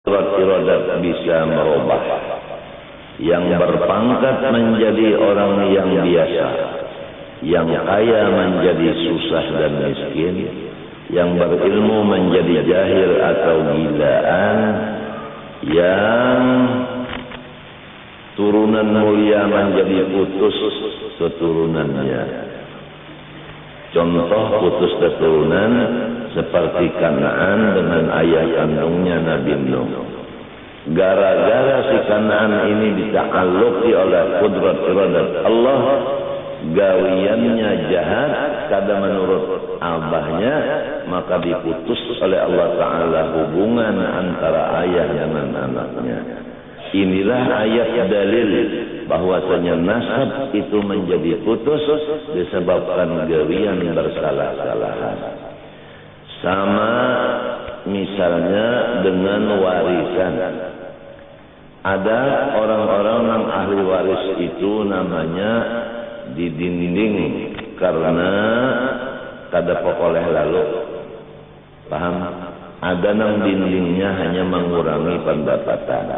Iradat bisa merubah. Yang berpangkat menjadi orang yang biasa, yang kaya menjadi susah dan miskin, yang berilmu menjadi jahil atau gilaan, yang turunan mulia menjadi putus keturunannya. Contoh putus keturunan seperti Kanaan dengan ayah kandungnya Nabi Nuh. Gara-gara si Kanaan ini dita'alluqi oleh qudrat iradat Allah, gawiannya jahat kada menurut abahnya, maka diputus oleh Allah Ta'ala hubungan antara ayah dengan anaknya. Inilah ayat dalil bahwasanya nasab itu menjadi putus disebabkan gawian bersalah-salahan. Sama misalnya dengan warisan. Ada orang-orang yang ahli waris itu namanya didinding karena kada pokoleh lalu. Paham? Ada nang dindingnya hanya mengurangi pendapatan.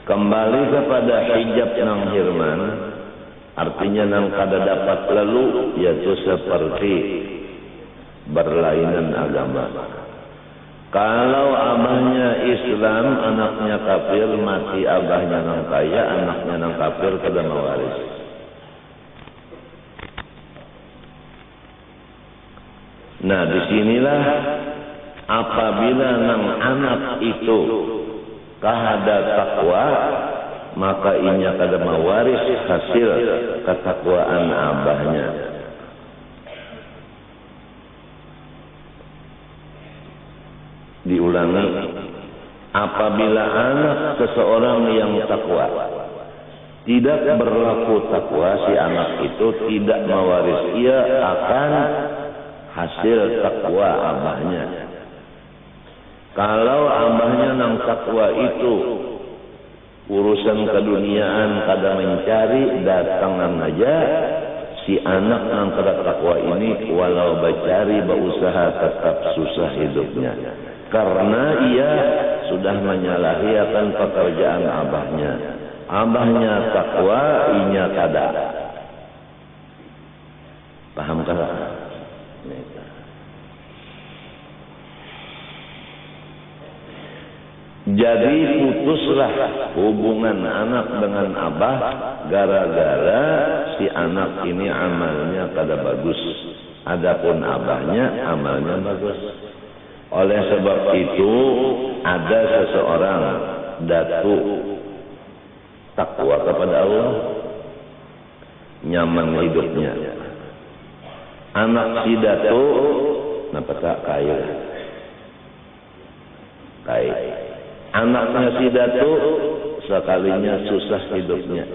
Kembali kepada hijab nang hirman, artinya nang kada dapat lalu, yaitu seperti berlainan agama. Kalau abahnya Islam, anaknya kafir, mati abahnya nang kaya, anaknya nang kafir, kada mewaris. Nah, disinilah apabila nang anak itu kahada takwa, maka inya kada mewaris hasil ketakwaan abahnya. Diulangi, apabila anak seseorang yang takwa tidak berlaku takwa, si anak itu tidak mewaris, ia akan hasil takwa abahnya. Kalau abahnya nang takwa itu urusan keduniaan kada mencari, datangan aja, si anak nang kada takwa ini walau bacari berusaha tetap susah hidupnya. Karena ia sudah menyalahi akan pekerjaan abahnya. Abahnya takwa, inya kada. Paham kan? Jadi putuslah hubungan anak dengan abah gara-gara si anak ini amalnya kada bagus. Adapun abahnya amalnya bagus. Oleh sebab itu ada seseorang datu takwa kepada Allah, nyaman hidupnya. Anak si datu napa tak kaya. Kaya. Anaknya si datu sekalinya susah hidupnya.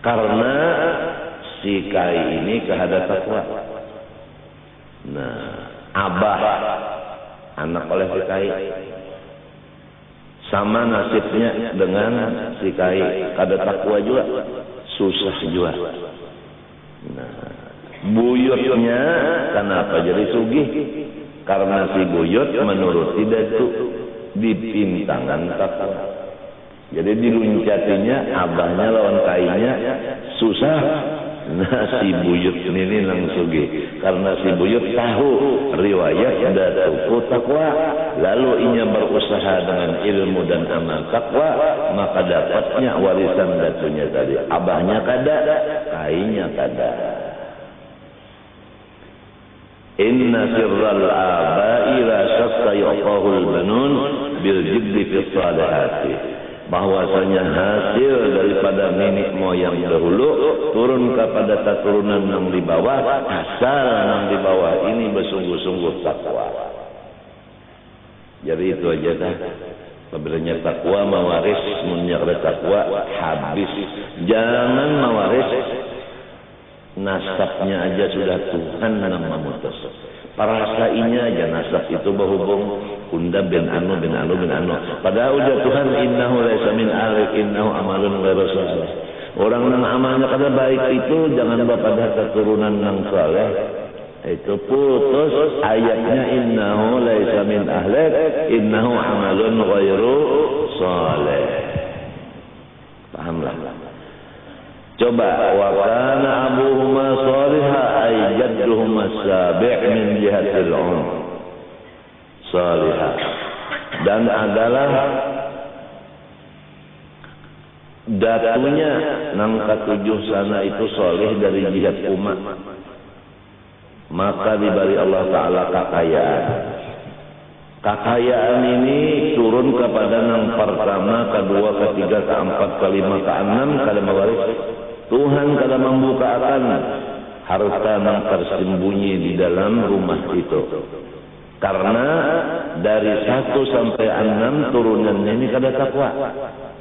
Karena si kai ini kehadap takwa. Nah, abah anak oleh si kai sama nasibnya dengan si kai, kada takwa juga, susah juga. Nah, buyutnya kenapa jadi sugih? Karena si buyut menuruti datu dipintangan takwa. Jadi diluncatinya abahnya lawan kainya susah. Nah, si buyut ini nang sugih karena si buyut tahu riwayat datu takwa, lalu inya berusaha dengan ilmu dan amal takwa, maka dapatnya warisan datunya tadi. Abahnya kada, kainya kada. Inna sirral abai la syakka yuqahul banun bil jibdi fi salihati. Bahwasanya hasil daripada nenek moyang dahulu turun kepada keturunan yang di bawah, asal yang di bawah ini bersungguh-sungguh takwa. Jadi itu aja dah. Apabila takwa mewaris, menjaga takwa habis. Jangan mewaris nasabnya aja sudah Tuhan yang memutus. Parasainya aja nasab itu berhubung unda bin anu bin anu bin anu. Padahal udah Tuhan innahu laisa min alik innahu amalun ghairu salih. Orang yang amalnya kada baik itu jangan pada keturunan yang saleh. Itu putus ayatnya innahu laisa min ahlik innahu amalun ghairu saleh. Pahamlah. Coba wa kana abuhuma salihah ay jadduhuma sabi' min jihatil salihah. Dan adalah datunya nang ketujuh sana itu soleh dari jihad umat. Maka diberi Allah Ta'ala kekayaan. Kekayaan ini turun kepada nang pertama, kedua, ketiga, keempat, kelima, keenam, kada mewaris. Tuhan kada membukakan harta nang tersembunyi di dalam rumah itu. Karena dari 1 sampai 6 turunannya ini kada takwa.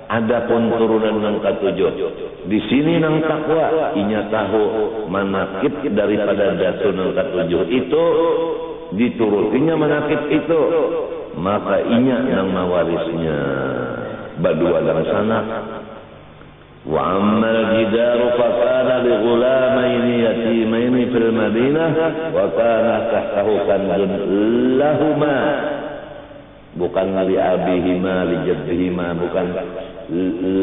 Adapun turunan nang ketujuh, di sini nang takwa, inya tahu manakib daripada datu nang ketujuh itu, diturutinya manakib itu, maka inya nang mawarisnya badua dan sanak. Wa ammal jidaru fa kana li ghulamaini yatimaini fil Madinah wa kana tahtahu kanzun lahuma, bukan li abihima li jaddihima, bukan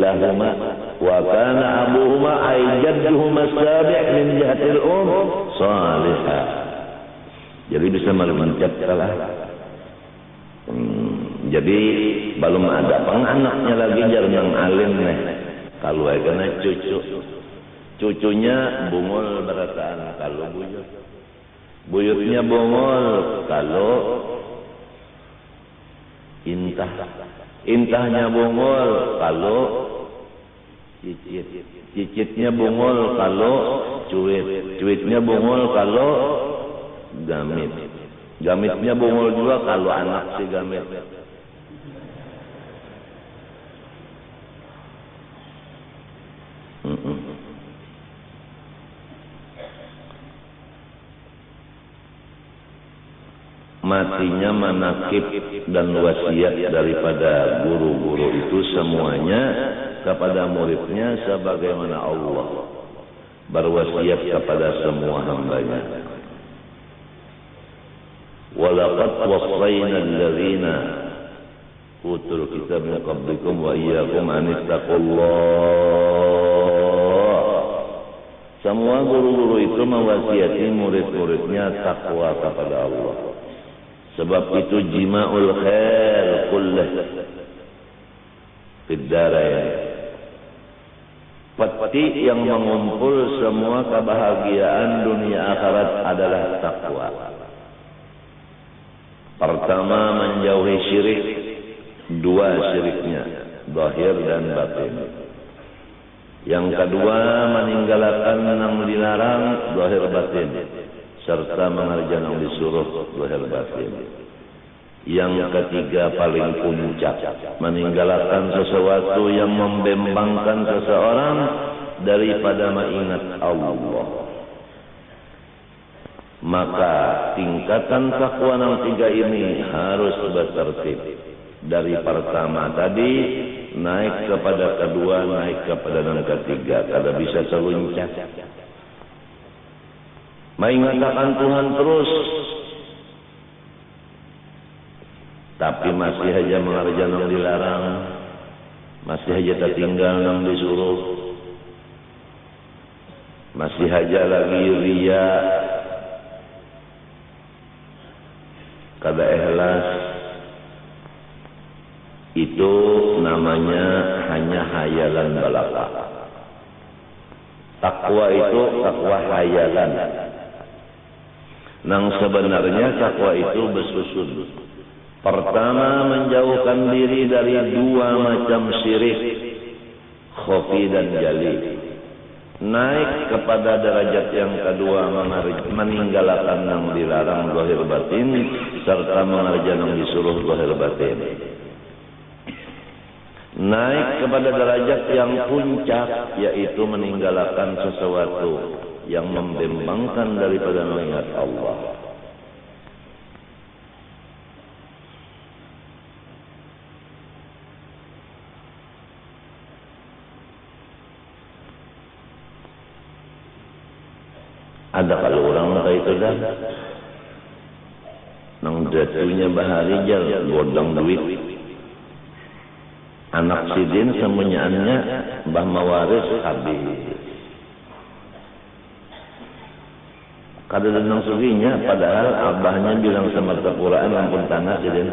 lahuma, wa kana abuhuma ay jadduhuma sabi' min jihatil salihah. Jadi bisa mencaptalah. Jadi belum ada penganaknya lagi jarang yang alim nih. Kalau kena cucunya bungul berataan kalau buyutnya bungul kalau intahnya bungul kalau cicitnya bungul kalau cuitnya bungul kalau gamitnya bungul juga kalau anak si gamit. Matinya manakib dan wasiat daripada guru-guru itu semuanya kepada muridnya sebagaimana Allah berwasiat kepada semua hambanya. Walaqad wassayna alladhina utul kitab min qablikum wa iyyakum an ittaqullah. Semua guru-guru itu mewasiati murid-muridnya takwa kepada Allah. Sebab itu jima'ul khair kullah fid darain. Peti yang mengumpul semua kebahagiaan dunia akhirat adalah takwa. Pertama, menjauhi syirik. 2 syiriknya, zahir dan batin. Yang kedua, meninggalkan yang dilarang, zahir batin, serta mengerjakan yang disuruh, zahir batin. Yang ketiga paling puncak, meninggalkan sesuatu yang membembangkan seseorang daripada mengingat Allah. Maka tingkatan takwa yang 3 ini harus bertertib. Dari pertama tadi naik kepada kedua, naik kepada yang ketiga, kada bisa terluncat. Mengingatkan Tuhan terus, tapi masih saja mengerjakan yang dilarang, masih saja tertinggal yang disuruh, masih saja lagi riya, kada ikhlas. Itu namanya hanya hayalan belaka. Takwa itu takwa hayalan. Nang sebenarnya takwa itu bersusun. Pertama, menjauhkan diri dari 2 macam syirik, khafi dan jali. Naik kepada derajat yang kedua, meninggalkan yang dilarang zahir batin, serta mengerjakan yang disuruh zahir batin. Naik kepada derajat yang puncak, yaitu meninggalkan sesuatu yang membembangkan daripada mengingat Allah. Ada kalau orang kayak itu dah. Nang jatuhnya baharijal godang duit. Anak sidin semunyaannya Mbah Mawaris habis. Kada denang suginya padahal abahnya bilang sama Al-Quran ampun tanah sidin.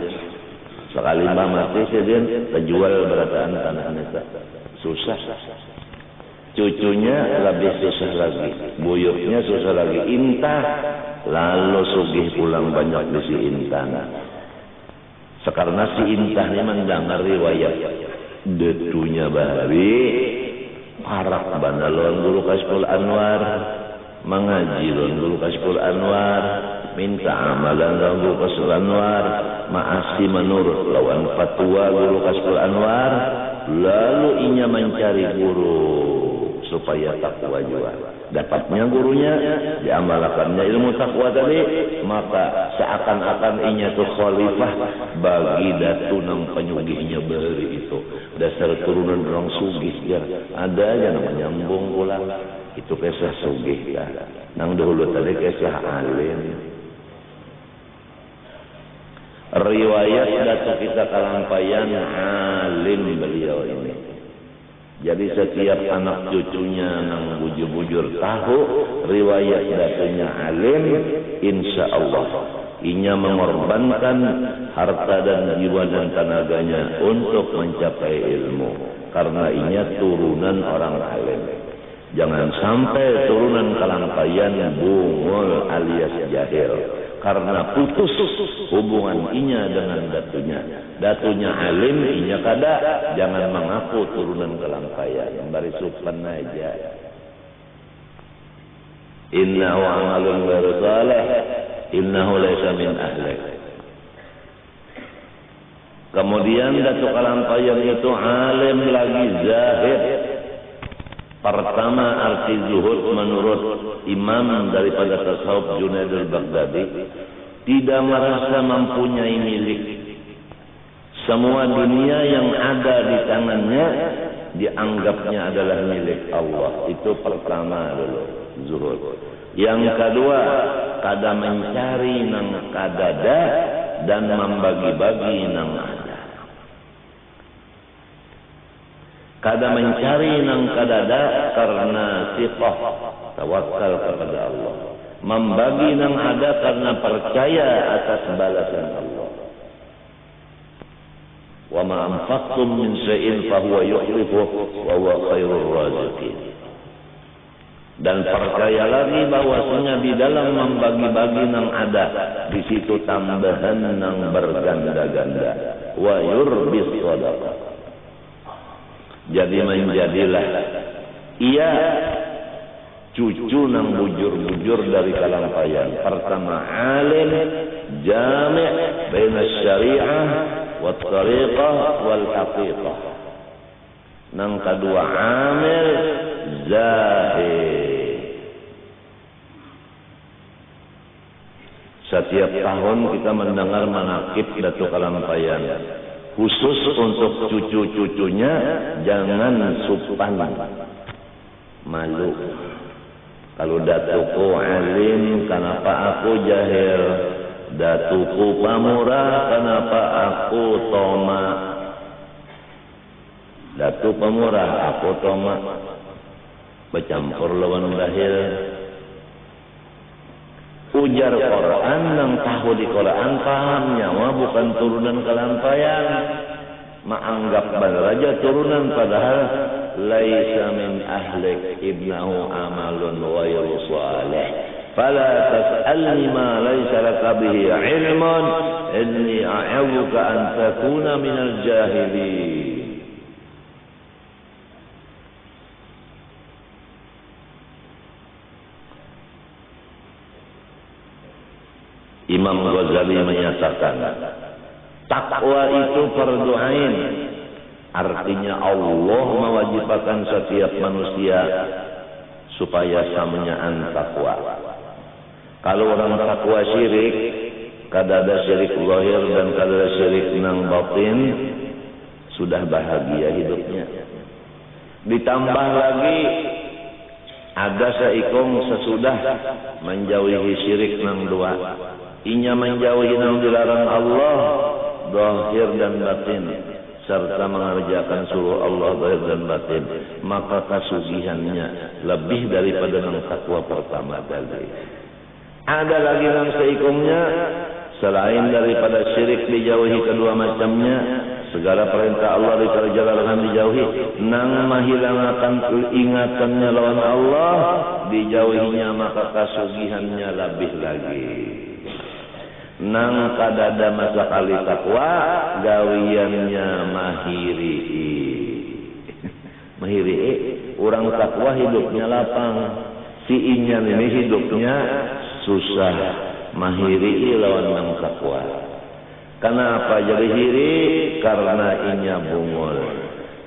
Sekali mbah mati sidin terjual berataan tanahnya. Susah. Cucunya lebih susah lagi. Buyutnya susah lagi. Intah. Lalu sugih pulang banyak di si Intah. Sekarang si Intah ini mendengar riwayat. Detunya bahari. Parak banalon dulu Kasful Anwar. Mengaji dulu Kasful Anwar. Minta amalan dulu Kasful Anwar. Maasi menurut lawan fatwa dulu Kasful Anwar. Lalu inya mencari guru supaya takwa juga. Dapatnya gurunya, diamalkannya ilmu takwa tadi, maka seakan-akan inya tuh khalifah bagi datu nang penyugihnya beri itu. Dasar turunan orang sugih ya. Ada aja namanya nyambung pula. Itu kisah sugih ya. Nang dulu tadi kisah alim. Riwayat datu kita kalampayan alim beliau ini. Jadi setiap anak cucunya nang bujur-bujur tahu riwayat datunya alim, insya Allah inya mengorbankan harta dan jiwa dan tenaganya untuk mencapai ilmu karena inya turunan orang alim. Jangan sampai turunan kalampayan bungul alias jahil karena putus hubungan inya dengan datunya. Datunya alim, inya kada. Jangan mengaku turunan kalampayan. Bari supan aja. Innahu amalun ghairu salih. Innahu laysa min ahlik. Kemudian datu kalampayan itu alim lagi zahid. Pertama arti zuhud menurut imam daripada tasawuf Junaid al-Baghdadi tidak merasa mempunyai milik. Semua dunia yang ada di tangannya dianggapnya adalah milik Allah. Itu pertama dulu zuhud. Yang kedua kada mencari nang kadada dan membagi-bagi nang ada. Kada mencari nang kadada karena siqah tawakal kepada Allah. Membagi nang ada karena percaya atas balasan Allah. Wa ma anfaqtum min syai'in fa huwa yukhlifu wa huwa khairur raziqin. Dan percaya lagi bahwasanya di dalam membagi-bagi nang ada di situ tambahan nang berganda-ganda. Wa yurbis shadaqah. Jadi menjadilah ia cucu nang bujur-bujur dari kalampayan. Pertama alim jami' baina syariah wa tariqah wal haqiqah. Nang kedua amil zahid. Setiap tahun kita mendengar manaqib Datuk Kalampayan. Khusus untuk cucu-cucunya jangan supan malu. Kalau datuku alim, kenapa aku jahil? Datuku pamurah, kenapa aku toma? Datu pamurah, aku toma. Bercampur lawan dahil. Ujar Quran nang tahu di Quran paham nyawa bukan turunan kalampayan. Menganggap benar aja turunan padahal laisa min ahlik ibnahu amalun ghairu salih. Fala tas'alni ma laisa laka bihi ilmun inni a'udzuka an takuna minal jahilin. Imam Ghazali menyatakan takwa itu fardu ain. Artinya Allah mewajibkan setiap manusia supaya samanyaan takwa. Kalau orang takwa syirik, kada ada syirik zahir dan kada ada syirik nang batin, sudah bahagia hidupnya. Ditambah lagi Ada saikong sesudah menjauhi syirik nang dua. Inya menjauhi nang dilarang Allah, zahir dan batin, serta mengerjakan suruh Allah zahir dan batin, maka kasugihannya lebih daripada nang takwa pertama tadi. Ada lagi nang seikongnya, selain daripada syirik dijauhi kedua macamnya, segala perintah Allah dikerjakan dijauhi, nang menghilangakan ingatannya lawan Allah dijauhinya, maka kasugihannya lebih lagi. Nang kadada masa kali takwa gawiannya mahiri. Mahiri, orang takwa hidupnya lapang, si inyan ini hidupnya susah. Mahiri lawan nang takwa. Kenapa jadi hiri? Karena inya bungul.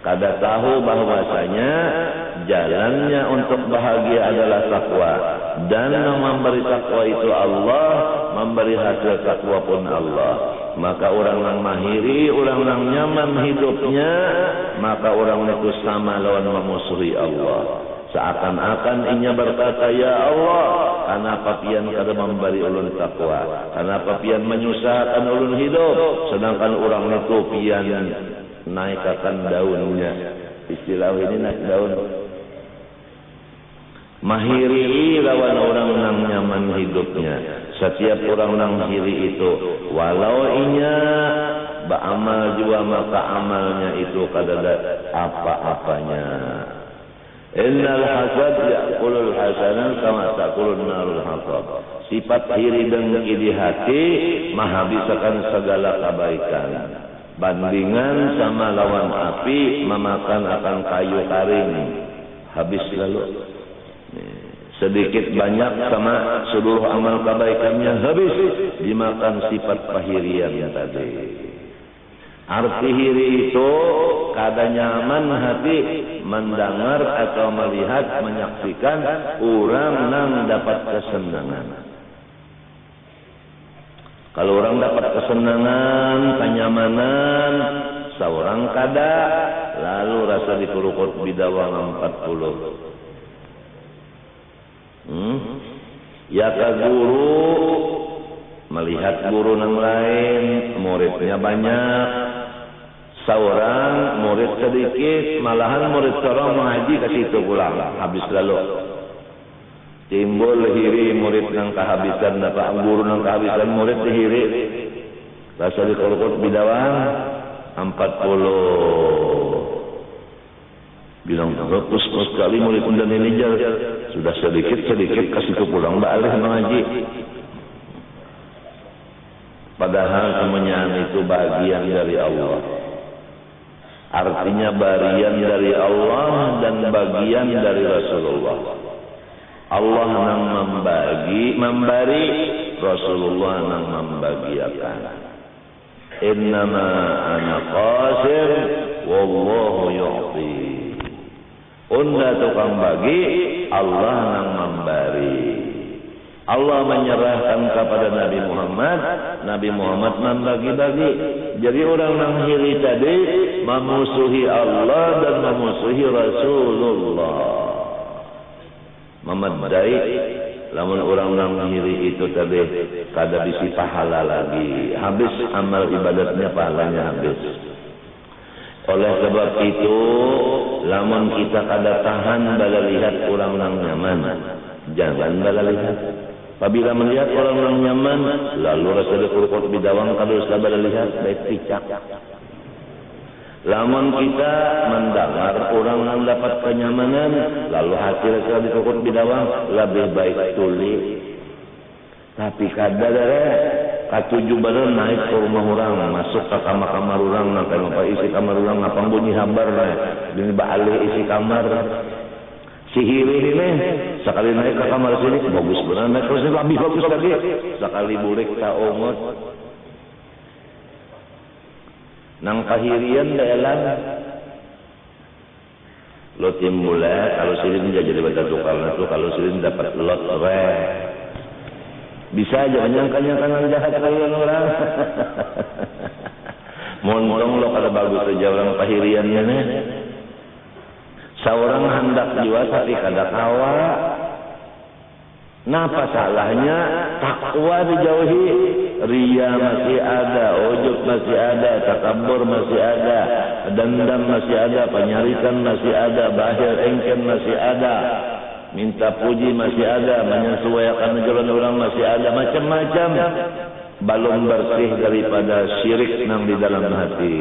Kada tahu bahwasanya jalannya untuk bahagia adalah takwa, dan yang memberi takwa itu Allah, memberi hasil takwa pun Allah. Maka orang yang mahiri, orang yang nyaman hidupnya, maka orang itu sama lawan memusuhi Allah. Seakan-akan inya berkata, ya Allah, kenapa pian kada memberi ulun takwa, kenapa pian menyusahkan ulun hidup, sedangkan orang itu pian naikkan daunnya. Istilah ini naik daun. Mahiri lawan orang yang nyaman hidupnya. Setiap orang yang hiri itu, walau inya beramal juga, maka amalnya itu kada ada apa-apanya. Innal hasad ya'kulul hasanan kama ta'kulun narul hatab. Sifat hiri dengki di hati menghabiskan segala kebaikan. Bandingan sama lawan api memakan akan kayu karing, habis lalu. Sedikit banyak sama seluruh amal kebaikannya habis dimakan sifat pahirian tadi. Arti hiri itu kada nyaman hati mendengar atau melihat, menyaksikan orang yang dapat kesenangan. Kalau orang dapat kesenangan, kenyamanan, seorang kada, lalu rasa dikurukut bidawang 40. Ya ke guru, melihat guru yang lain, muridnya banyak. Seorang murid sedikit, malahan murid seorang mengaji ke situ pulang, habis lalu. Timbul hiri murid yang kehabisan, dapat guru yang kehabisan murid dihiri. Rasa dikurukut bidawang 40. Bilang terus sekali murid undan ini sudah sedikit kasih ke pulang balik mengaji. Padahal kemenyan itu bagian dari Allah. Artinya bagian dari Allah dan bagian dari Rasulullah. Allah yang memberi, Rasulullah yang membagiakan. Innama ana qasim wallahu yu'ti. Unda tukang bagi, Allah yang memberi. Allah menyerahkan kepada Nabi Muhammad membagi-bagi. Jadi orang yang hiri tadi memusuhi Allah dan memusuhi Rasulullah. Memadai, lamun orang yang hiri itu tadi kada bisi pahala lagi. Habis amal ibadatnya, pahalanya habis. Oleh sebab itu, lamun kita kada tahan bala lihat orang yang nyaman, jangan bala lihat. Apabila melihat orang yang nyaman, lalu rasa dikurukut bidawang, kalau sudah bala lihat, baik picak. Lamun kita mendengar orang yang dapat kenyamanan, lalu hati rasa dikurukut bidawang, lebih baik tuli. Tapi kada katuju badan naik ke rumah orang, masuk ke kamar-kamar orang, nampak isi kamar orang, ngapang bunyi habar, ini baalih isi kamar. Sihir ini, sekali naik ke kamar sini, bagus benar, naik terus lebih bagus lagi. Sekali burik tak ongot. Nang kahirian daelan. Lo timbulnya, kalau silin jadi baca tukar itu, kalau silin dapat lot re. Bisa aja menyangka-nyangka yang jahat kalian orang. Montong lo kalau bagus aja orang pahiriannya nih. Seorang hendak jua tapi kada kawa. Napa salahnya? Takwa dijauhi, ria masih ada, ujub masih ada, takabur masih ada, dendam masih ada, penyarikan masih ada, bahir engken masih ada, minta puji masih ada, menyesuaikan jalan orang masih ada, macam-macam. Belum bersih daripada syirik nang di dalam hati.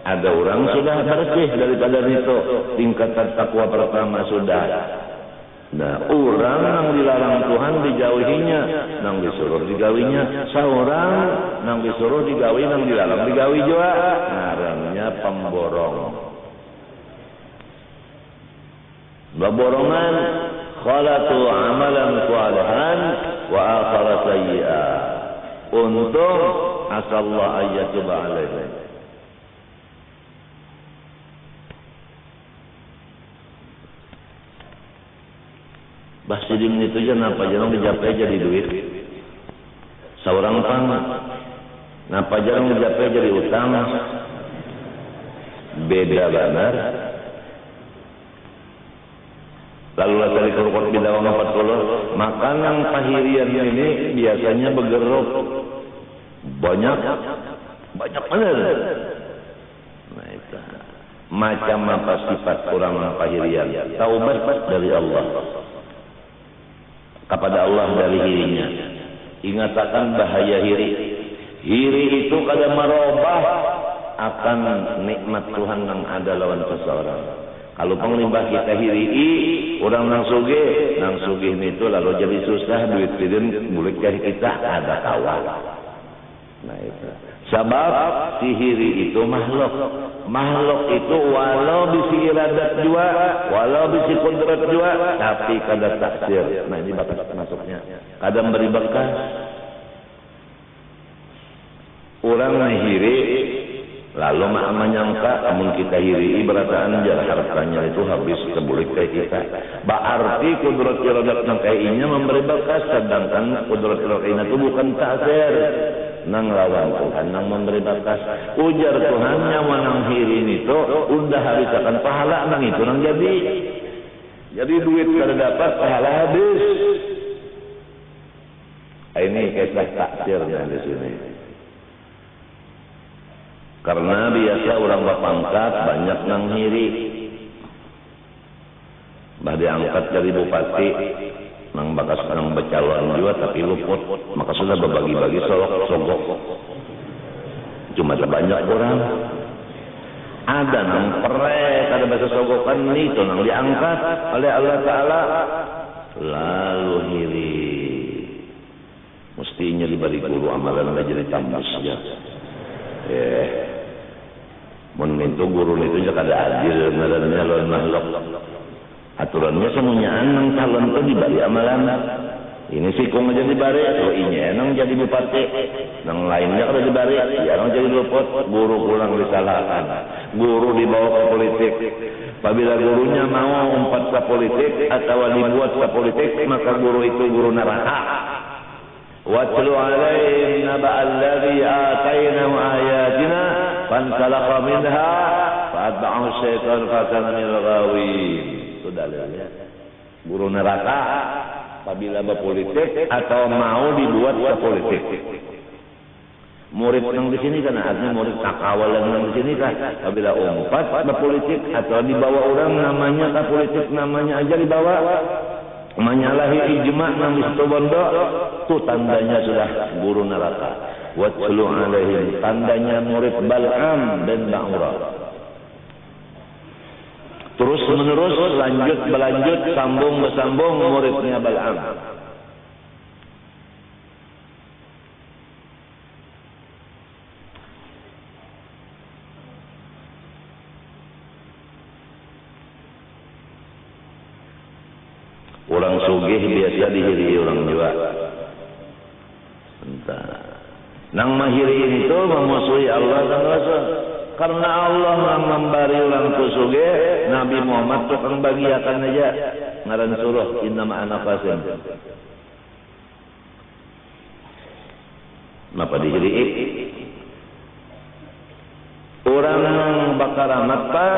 Ada orang sudah bersih daripada itu, tingkatan takwa pertama sudah. Nah, orang yang dilarang Tuhan dijauhinya, nang disuruh digawinya. Seorang nang disuruh digawi, nang dilarang digawi juga. Ngarannya pemborong. Baborongan khalatu amalan salihan wa akhara sayyi'a. Untung asallahu ayyatuba alaihi. Basidim itu aja napa jarang dijapai jadi duit. Seorang pang napa jarang dijapai jadi utang. Beda benar. Lalu dari kurkot bidawang 40, makanan pahirian ini biasanya bergeruk banyak benar. Nah itu macam apa sifat orang pahirian? Taubat dari Allah. Kepada Allah dari hirinya. Ingatakan bahaya hiri. Hiri itu kada merubah akan nikmat Tuhan yang ada lawan seseorang. Kalau penglimpah kita hiri, orang nang sugih itu lalu jadi susah duit tidin bulik kita ada kawan. Nah itu. Sebab si hiri itu makhluk. Makhluk itu walau bisi iradat jua, walau bisi kudrat jua, tapi kada taksir. Nah ini bakas masuknya. Kadang beri bekas. Orang hiri, lalu menyangka, namun kita hiri, berataan jarak hartanya itu habis kebulik kayak kita. Berarti kudrat iradat yang kayaknya memberi bekas, sedangkan kudrat iradat itu bukan taksir. Nang lawan Tuhan, nang memberi batas. Ujar Tuhan nyawa nang hirin itu udah habisakan pahala nang itu nang jadi. Jadi duit kada dapat, pahala habis. Ini kisah taksirnya di sini. Karena biasa orang berpangkat banyak nang hiri. Bah diangkat dari bupati. Nang bakas nang bercalon juga tapi luput, maka sudah berbagi-bagi sogok. Cuma banyak orang. Ada nang perek, ada bahasa sogokan itu nang diangkat oleh Allah Ta'ala. Lalu hiri. Mestinya diberi guru amalan jadi tambus ya. Menentu guru itu juga ada adil, nadanya lawan makhluk. Aturannya semuanya nang calon itu dibari amalan. Ini sikung aja dibari, lo ini nang jadi bupati, nang lainnya kalau dibari, ya nang jadi luput, guru pulang disalahkan, guru dibawa ke politik. Apabila gurunya mau umpat ke politik atau dibuat ke politik, maka guru itu guru neraka. Watlu alaihim naba'al ladzi atainahu ayatina fansalakha minha fa'atba'ahu syaitan fakana minal ghawin. Sudah lihat. Guru neraka apabila berpolitik atau mau dibuat ke politik. Murid yang di sini kan artinya murid takawal yang di sini kan apabila umpat berpolitik atau dibawa orang namanya ke politik namanya aja dibawa menyalahi ijma nang di situ bondo itu tandanya sudah guru neraka. Watlu alaihim tandanya murid Bal'am dan Ba'ura. Terus menerus berlanjut sambung bersambung muridnya Bal'am. Orang sugih biasa dihiri orang juga. Entah. Nang mahiri itu memusuhi Allah dan Rasul. Karena Allah yang memberi orang kusuge, Nabi Muhammad tukang bagiakan aja. Ngaran suruh, inna ma'ana fasim. Kenapa dihiri? Orang nang bakar mata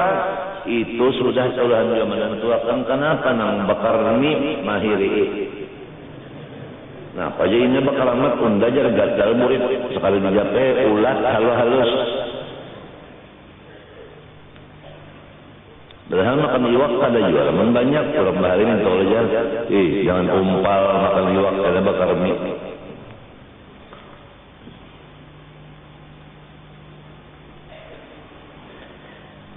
itu sudah Tuhan yang menentukan kenapa nang bakar ni mahiri. Nah, paja ini bakal amat unda jar gagal murid sekali dijape ulat halus. Padahal makan iwak kada jual, men banyak orang bahari minta aja. Jangan umpal makan iwak kada bakar mie.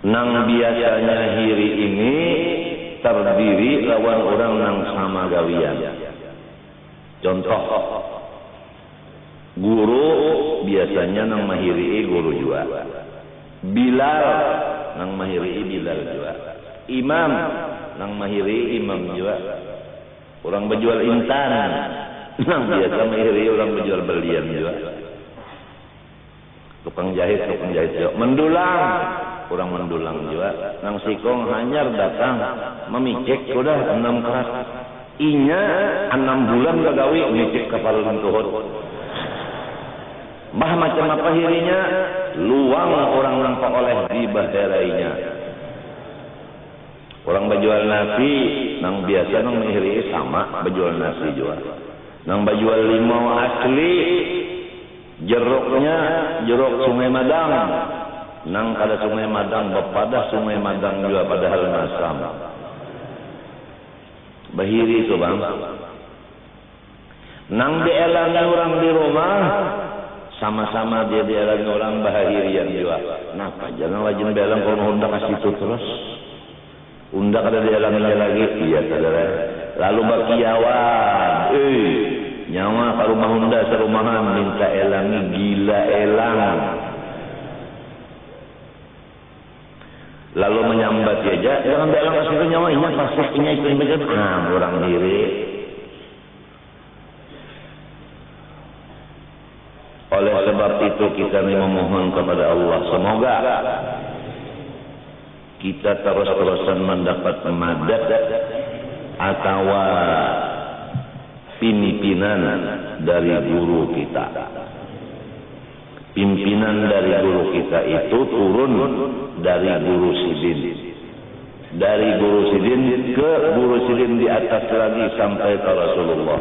Nang biasanya hiri ini terdiri lawan orang nang sama gawian. Contoh, guru biasanya nang mahiri guru juga. Bilal nang mahiri Bilal juga. Imam nang mahiri imam juga. Orang berjual intan nang biasa mahiri orang berjual berlian juga. Tukang jahit juga. Mendulang orang mendulang juga. Nang sikong hanyar datang memicek sudah 6 kerat. Inya 6 bulan gagawi micek kapal tuhut. Bah macam apa hirinya? Luang orang nampak oleh di baherainya. Orang berjual nasi, nang biasa nang hiri sama berjual nasi juga. Nang berjual limau asli, jeruknya jeruk Sungai Madang. Nang kada Sungai Madang, bepada Sungai Madang juga padahal nasam. Bahiri itu bang. Nang dielangi orang di rumah, sama-sama dia dielangi orang bahirian juga. Napa jangan wajib belang kalau unda kasih itu terus. Unda kada dielangi lagi, iya saudara. Lalu bakiawan, nyawa ke rumah unda serumahan minta elangi gila elang. Lalu menyambat aja, jangan belang kasih itu nyawa, ini pastinya itu yang begitu. Orang diri. Oleh sebab itu kita memohon kepada Allah, semoga kita terus-terusan mendapat madad atau pimpinan dari guru kita. Pimpinan dari guru kita itu turun dari guru sidin. Dari guru sidin ke guru sidin di atas lagi sampai ke Rasulullah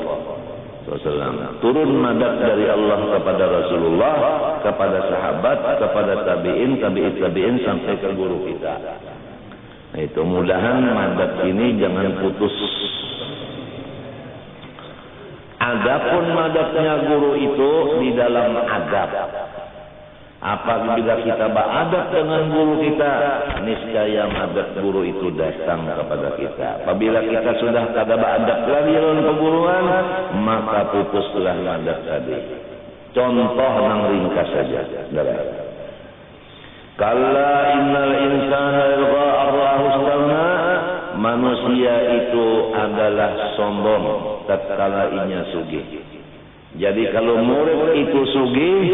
SAW. Turun madad dari Allah kepada Rasulullah, kepada sahabat, kepada tabi'in, tabi'in sampai ke guru kita. Nah, itu mudahan madad ini jangan putus. Adapun madadnya guru itu di dalam adab. Apabila kita beradab dengan guru kita, niscaya madad guru itu datang kepada kita. Apabila kita sudah kada beradab lagi dalam perguruan, maka putuslah madad tadi. Contoh nang ringkas saja, saudara. Kalla innal insana yalqa arrahu istaghna. Manusia itu adalah sombong tatkala inya sugih. Jadi kalau murid itu sugih,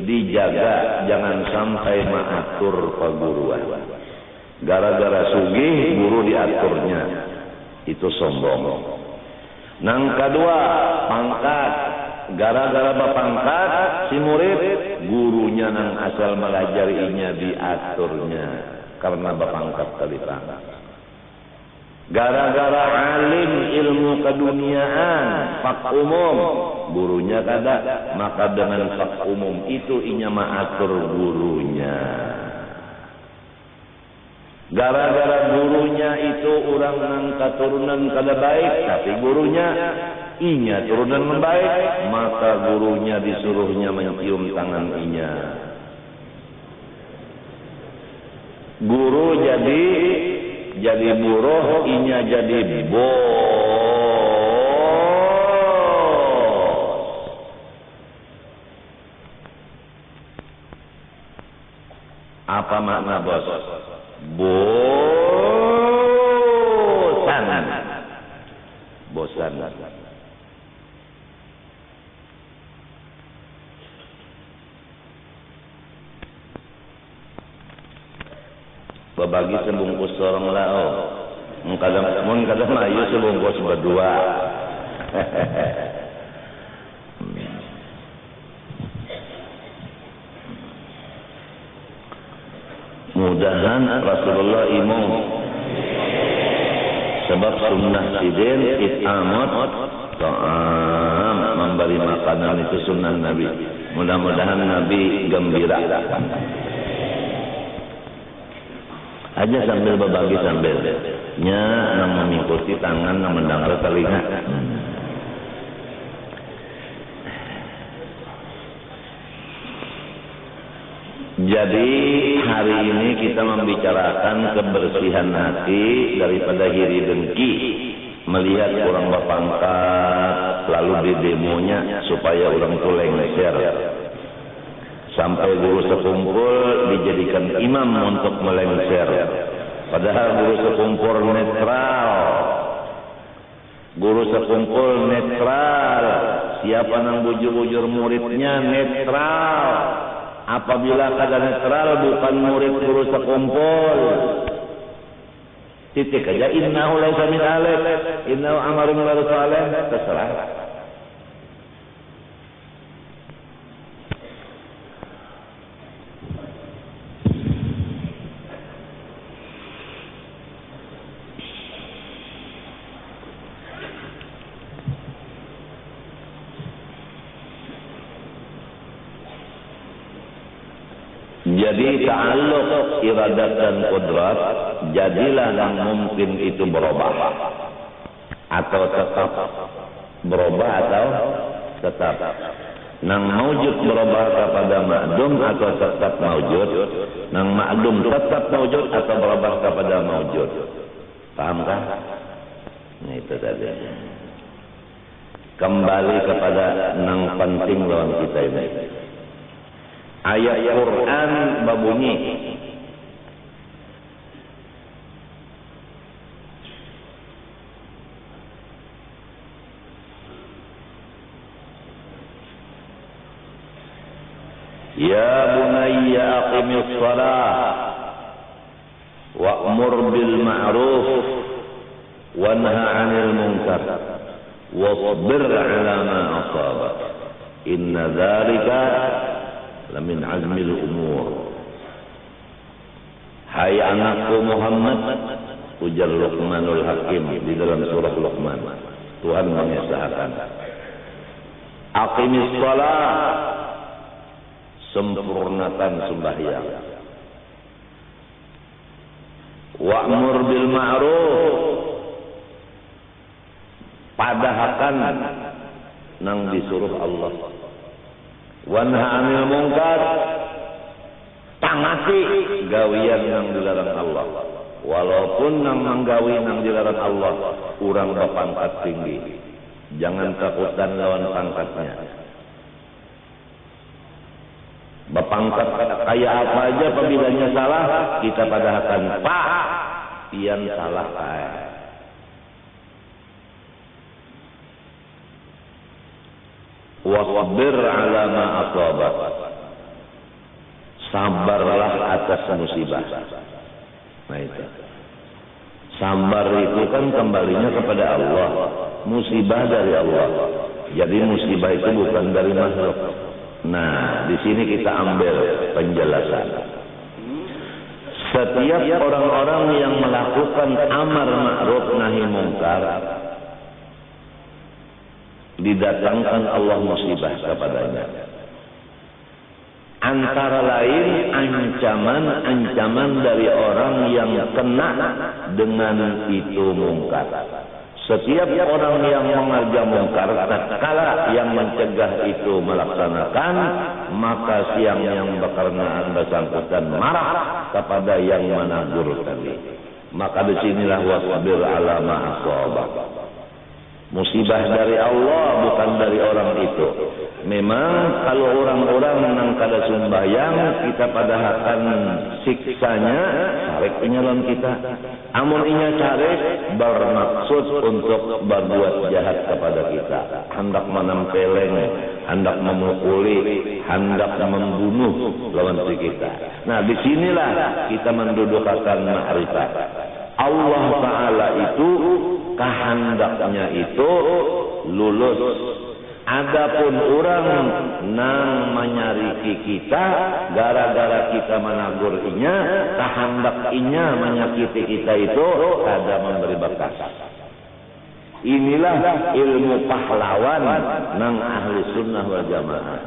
dijaga jangan sampai mengatur perguruan. Gara-gara sugih guru diaturnya, itu sombong. Nang kedua, pangkat. Gara-gara berpangkat si murid, gurunya nang asal melajarinya diaturnya karena berpangkat tadi pangkat. Gara-gara alim ilmu keduniaan, fak umum, gurunya kada, maka dengan fak umum itu inya mengatur gurunya. Gara-gara gurunya itu orang nang keturunan kada baik, tapi gurunya inya turunan membaik, maka gurunya disuruhnya mencium tangan inya. Guru jadi buruh, inya jadi bos. Apa makna bos? Bosan. Berbagi sebungkus orang lao. Kadang ayo sebungkus berdua. mudahan Rasulullah imum. Sebab sunnah sidin it'amut ta'am, memberi makanan itu sunnah Nabi. Mudah-mudahan Nabi gembira. Aja sambil berbagi sambil nya nang mengikuti tangan nang mendengar telinga. Jadi hari ini kita membicarakan kebersihan hati daripada hiri dengki, melihat orang berpangkat lalu di demonya supaya orang itu lengser. Sampai guru sekumpul dijadikan imam untuk melengser. Padahal guru sekumpul netral. Guru sekumpul netral. Siapa yang bujur-bujur muridnya netral. Apabila kada netral bukan murid guru sekumpul. Titik aja innahu laisa min alif, innahu amarun bil salih, terserah. Jadi ta'alluq iradat dan qudrat, jadilah yang mungkin itu berubah atau tetap berubah atau tetap. Nang maujud berubah kepada ma'dum atau tetap maujud, nang ma'dum tetap maujud atau berubah kepada maujud. Pahamkah? Nah, itu tadi. Kembali kepada nang penting lawan kita ini. Ayat Quran berbunyi, Ya bunayya aqimis salah wa'mur bil ma'ruf wanha 'anil munkar wasbir 'ala ma asabak inna dzalika lamin azmil umur. Hai anakku Muhammad, ujar Luqmanul Hakim di dalam surah Luqman. Tuhan mengesahkan, aqimis shalah, sempurnakan sembahyang. Wa'mur bil ma'ruf, padahkan nang disuruh Allah. Wanha 'anil munkar, tangati gawian yang dilarang Allah. Walaupun nang manggawi nang dilarang Allah, urang berpangkat tinggi, jangan takutan lawan pangkatnya. Berpangkat kayak apa aja, apabila salah kita padahkan pak, pian salah kayak. Wasbir 'ala ma asabak, sabarlah atas musibah. Nah itu, sabar itu kan kembalinya kepada Allah, musibah dari Allah. Jadi musibah itu bukan dari makhluk. Nah, di sini kita ambil penjelasan. Setiap orang-orang yang melakukan amar ma'ruf nahi mungkar, didatangkan Allah musibah kepadanya. Antara lain ancaman dari orang yang kena dengan itu mungkar. Setiap orang yang mengerja mungkar, tatkala yang mencegah itu melaksanakan, maka siang yang berkenaan bersangkutan marah kepada yang menegur tadi. Maka disinilah wasbir 'ala ma asabak. Musibah dari Allah, bukan dari orang itu. Memang kalau orang-orang nang kada sembahyang, kita padahkan siksanya sarek penyelon kita. Amun inya sarek bermaksud untuk berbuat jahat kepada kita, hendak menempeleng, hendak memukuli, hendak membunuh lawan kita. Nah, disinilah kita mendudukkan ma'rifat. Allah Ta'ala itu kehendaknya itu lulus. Adapun orang nang menyariki kita gara-gara kita menagur inya, kahandak inya menyakiti kita itu kada memberi bekas. Inilah ilmu pahlawan nang ahli sunnah wal jamaah,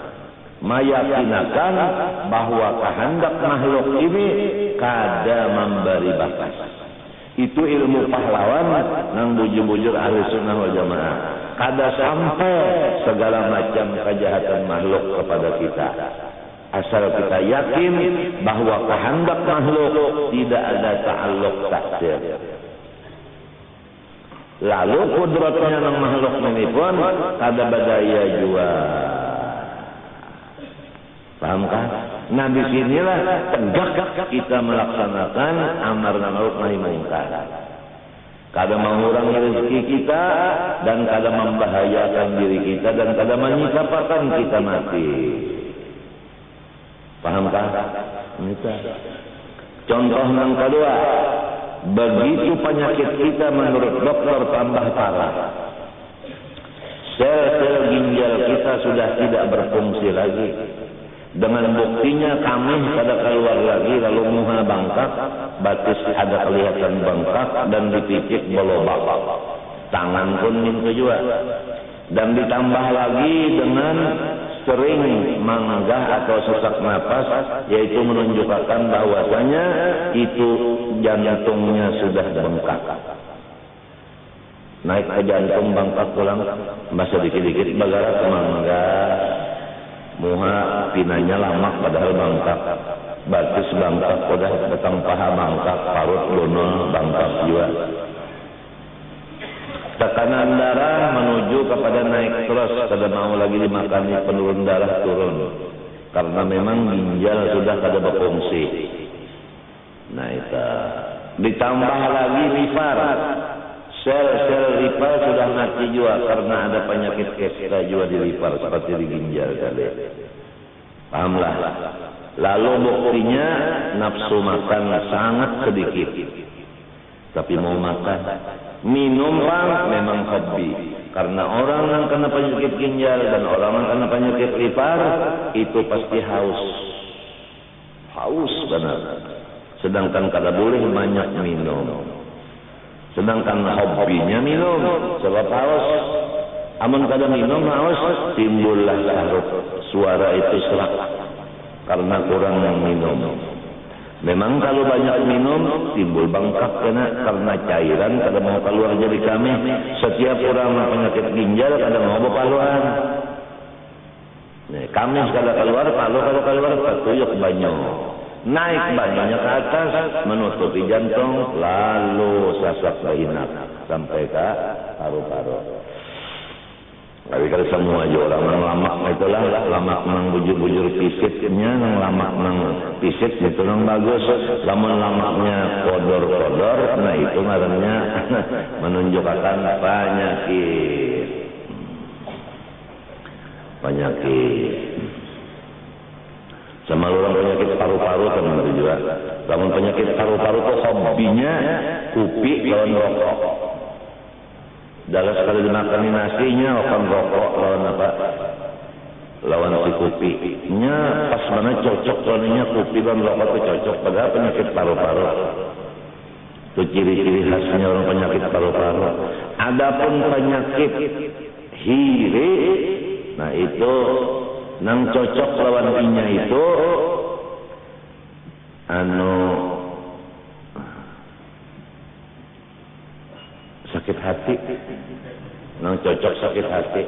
meyakinakan bahwa kehendak makhluk ini kada memberi bekas. Itu ilmu pahlawan nang bujur-bujur ahli sunnah wal jamaah. Kada sampai segala macam kejahatan makhluk kepada kita, asal kita yakin bahwa kehendak makhluk tidak ada ta'alluq taksir. Lalu kudratnya nang makhluk ini pun kada badaya jua. Paham kan? Nah di sinilah tegak kita melaksanakan amar ma'ruf nahi munkar. Kada mengurangi rezeki kita dan kada membahayakan diri kita dan kada menyikapakan kita mati. Paham kan? Contoh yang kedua, begitu penyakit kita menurut dokter tambah parah, sel-sel ginjal kita sudah tidak berfungsi lagi. Dengan buktinya kami kada keluar lagi, lalu muha bangkak, batis ada kelihatan bengkak dan dipicit belobak, tangan pun minta juga. Dan ditambah lagi dengan sering menggah atau sesak napas, yaitu menunjukkan bahwasanya itu jantungnya sudah bengkak. Naik ke jantung bengkak pulang, masa dikit-dikit bagara menggah. Muha pinanya lama padahal bangkak, batis bangkak, udah datang paha bangkak, parut donol bangkak juga. Tekanan darah menuju kepada naik terus, kada mau lagi dimakani, penurun darah turun, karena memang ginjal sudah kada berfungsi. Nah itu ditambah lagi lifar, sel-sel lipar sudah mati juga karena ada penyakit kesra juga di lipar seperti di ginjal tadi. Pahamlah. Lalu buktinya nafsu makan sangat sedikit, tapi mau makan. Minum bang memang hobi, karena orang yang kena penyakit ginjal dan orang yang kena penyakit lipar itu pasti haus benar. Sedangkan kada boleh banyak minum. Sedangkan hobinya minum, sebab haus. Amun kada minum haus, timbullah sarut. Suara itu serak karena kurang minum. Memang kalau banyak minum, timbul bangkak karena cairan kada mau keluar dari kami. Setiap orang penyakit ginjal kada mau berpaluan. Kami kada keluar, kalau keluar patuyuk banyak. Naik banyak ke atas, menutupi jantung, lalu sasak bahinak sampai ke paru-paru. Tapi kalau semua aja orang yang lamak itulah, lamak nang bujur-bujur pisitnya, nang lamak nang pisit itu nang bagus. Lamun lamaknya kodor-kodor, nah itu ngarannya menunjukkan penyakit. Sama orang penyakit paru-paru teman juga. Namun penyakit paru-paru itu hobinya kupi lawan rokok. Dalam sekali dimakan nasinya lawan rokok lawan apa? Lawan si kupi. Nya pas mana cocok soalnya kupi lawan rokok itu cocok. Padahal penyakit paru-paru. Itu ciri-ciri khasnya orang penyakit paru-paru. Adapun penyakit hiri, nah itu nang cocok lawan inya itu sakit hati. Nang cocok sakit hati.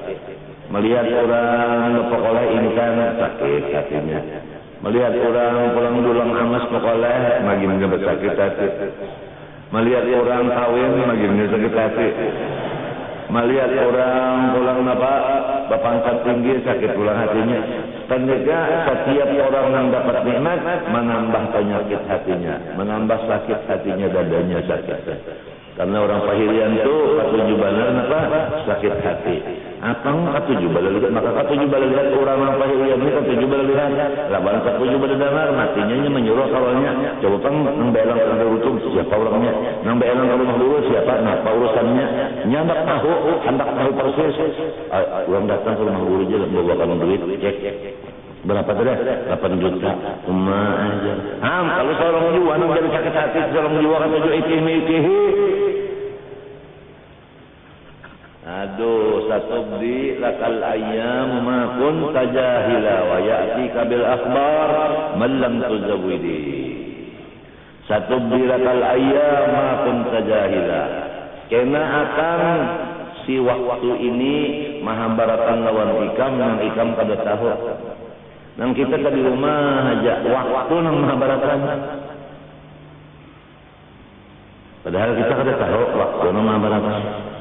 Melihat orang pokoknya ingkan sakit hatinya. Melihat orang pulang dulang amas pokoknya makin sakit hati. Melihat orang kawin makin sakit hati. Melihat orang pulang berpangkat tinggi sakit pulang hatinya. Ternyata setiap orang yang dapat nikmat menambah penyakit hatinya, menambah sakit hatinya, dadanya sakit. Karena orang pahirian itu ketujuh benar sakit hati. Apang katuju bala lihat, maka katuju bala lihat orang apa yang ini katuju bala lihat. Laban katuju bala dengar matinya nya menyuruh kawannya. Coba pang nang belang ke rutung siapa orangnya, nang belang ke rumah dulu siapa, nah apa urusannya. Nyandak tahu persis. Orang datang ke rumah guru aja bawakan duit, cek. Berapa tadi? 8 juta. Aja. Kalau seorang jiwa nang jadi sakit hati, seorang jiwa katuju itihi. Aduh, satubdi lakal ayyam ma kunta jahila wa ya'tika bil akhbar man lam tuzawwidi. Satubdi lakal ayyam ma kunta jahila. Kena akan si waktu ini mahabharatan lawan ikam nang ikam kada tahu. Nang kita di rumah aja waktu nang mahabharatan. Padahal kita kada tahu waktu nang mahabharatan.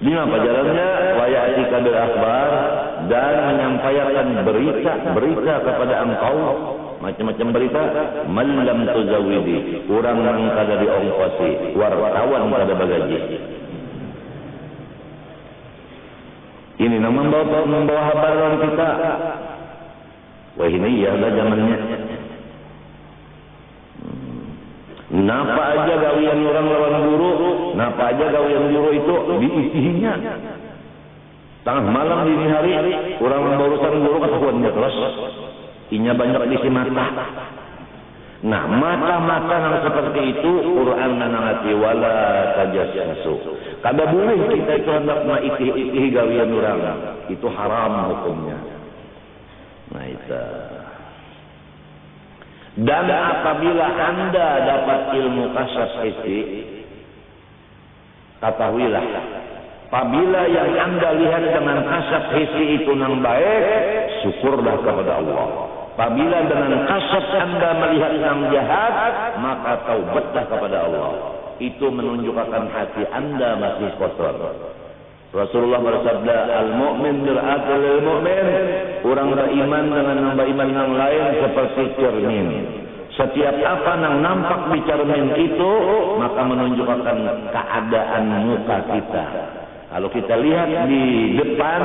Lima pelajarannya wayati kabil akhbar dan menyampaikan berita kepada engkau macam-macam berita malam tuzawidi kurang nang kada diongkosi wartawan kada bagaji. Ini nama membawa habaran kita. Wah ini ya lah zamannya. Napa aja gawian orang lawan guru, napa aja gawian guru itu diisihinya. Tengah malam dini hari, orang berurusan guru ketahuannya terus. Inya banyak diisi mata. Nah, mata-mata yang seperti itu, Quran menangati wala tajassasu. Kada boleh kita itu hendak mengisihi gawian orang. Itu haram hukumnya. Nah itu. Dan apabila Anda dapat ilmu kasyaf hissi, ketahuilah, apabila yang Anda lihat dengan kasyaf hissi itu nang baik, syukurlah kepada Allah. Apabila dengan kasyaf Anda melihat yang jahat, maka taubatlah kepada Allah. Itu menunjukkan hati Anda masih kotor. Rasulullah bersabda, al-mu'min mir'atul lil-mu'min. Orang beriman dengan nambah iman yang lain seperti cermin. Setiap apa yang nampak di cermin itu, maka menunjukkan keadaan muka kita. Kalau kita lihat di depan,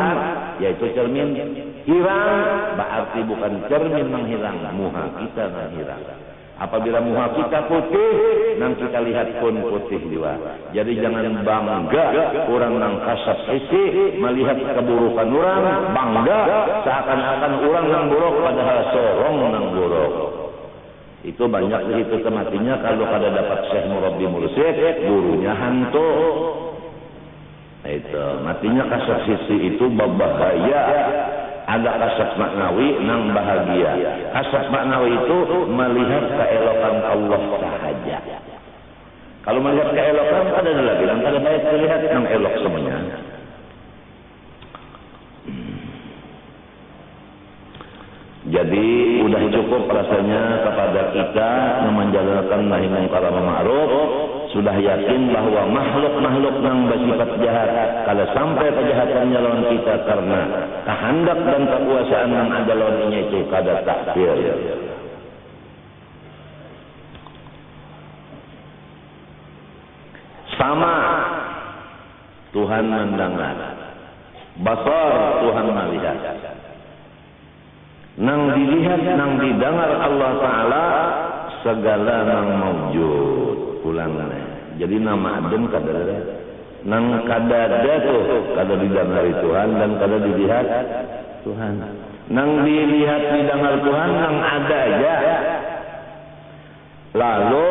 yaitu cermin hilang, berarti bukan cermin yang hilang, muka kita yang hilang. Apabila muka kita putih, nang kita lihat pun putih juga. Jadi jangan bangga orang nang kasyaf hissi melihat keburukan orang, bangga seakan-akan orang nang buruk padahal sorong nang buruk. Itu banyak di situ tematinya kalau kada dapat syekh murabbi mursyid, gurunya hantu. Itu matinya kasyaf hissi itu berbahaya. Ada kasyaf maknawi nang bahagia. Kasyaf maknawi itu melihat keelokan Allah sahaja. Kalau melihat keelokan ada lagi, yang kada baik terlihat yang elok semuanya. Jadi udah cukup rasanya kepada kita menjalankan nahi mungkar ma'ruf. Sudah yakin bahwa makhluk-makhluk yang bersifat jahat kalau sampai kejahatannya lawan kita karena kehendak dan kekuasaan yang ada lawannya itu kada takdir. Sama Tuhan mendengar, basar Tuhan melihat. Nang dilihat, nang didengar Allah Ta'ala segala nang maujud. Ulang jadi nama adem kada ada. Nang kada ada tuh kada didengari Tuhan dan kada dilihat Tuhan. Nang dilihat didengar Tuhan nang ada aja. Lalu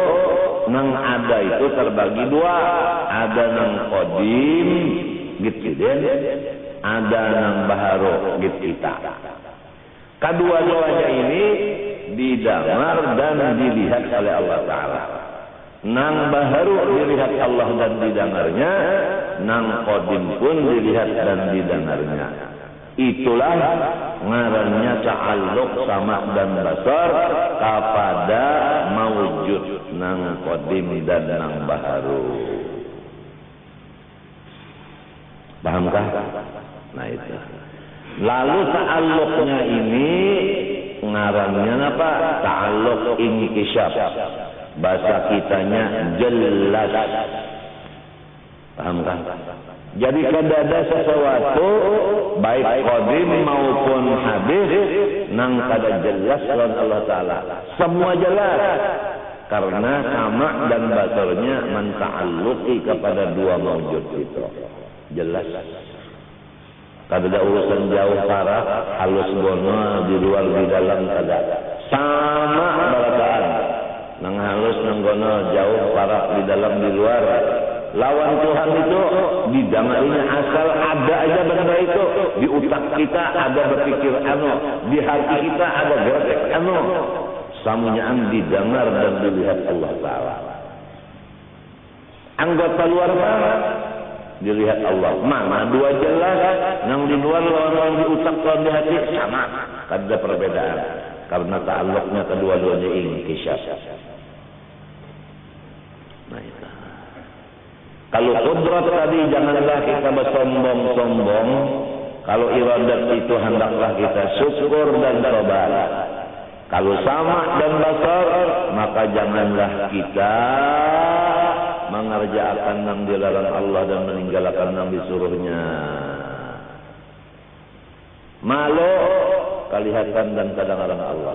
nang ada itu terbagi dua. Ada nang qadim gitu den. Ada nang baharu gitu kita. Kedua-duanya ini didengar dan dilihat oleh Allah Ta'ala. Nang baharu dilihat Allah dan didengarnya, nang qadim pun dilihat dan didengarnya. Itulah ngarannya ta'alluq sama dan basar kepada mawujud nang qadim dan nang baharu. Pahamkah? Nah itu. Lalu ta'alluqnya ini ngarannya apa? Ta'alluq inkishaf. Bahasa kitanya jelas. Paham kan? Jadi kada ada sesuatu baik qadim maupun hadis nang kada jelas lawan Allah Taala. Semua jelas karena sama dan basarnya menta'alluqi kepada dua maujud itu. Jelas. Kada ada urusan jauh parah, halus gono di luar di dalam kada. Sama barataan. Nang halus nang gono jauh parah di dalam di luar. Lawan Tuhan itu didangarinya asal ada aja benda itu. Di utak kita ada berpikir di hati kita ada gerak samunyaan didengar dan dilihat Allah Ta'ala. Anggota luar mana? Dilihat Allah. Mana dua jelas, yang di luar lawan di utak lawan di hati sama. Ada perbedaan karena ta'alluqnya kedua-duanya inkishaf. Nah itu. Kalau kudrat tadi janganlah kita bersombong-sombong. Kalau iradat itu hendaklah kita syukur dan tobat. Kalau sama dan basar, maka janganlah kita mengerjakan yang dilarang Allah dan meninggalkan yang disuruhnya. Malu kelihatan dan kadang-kadang Allah.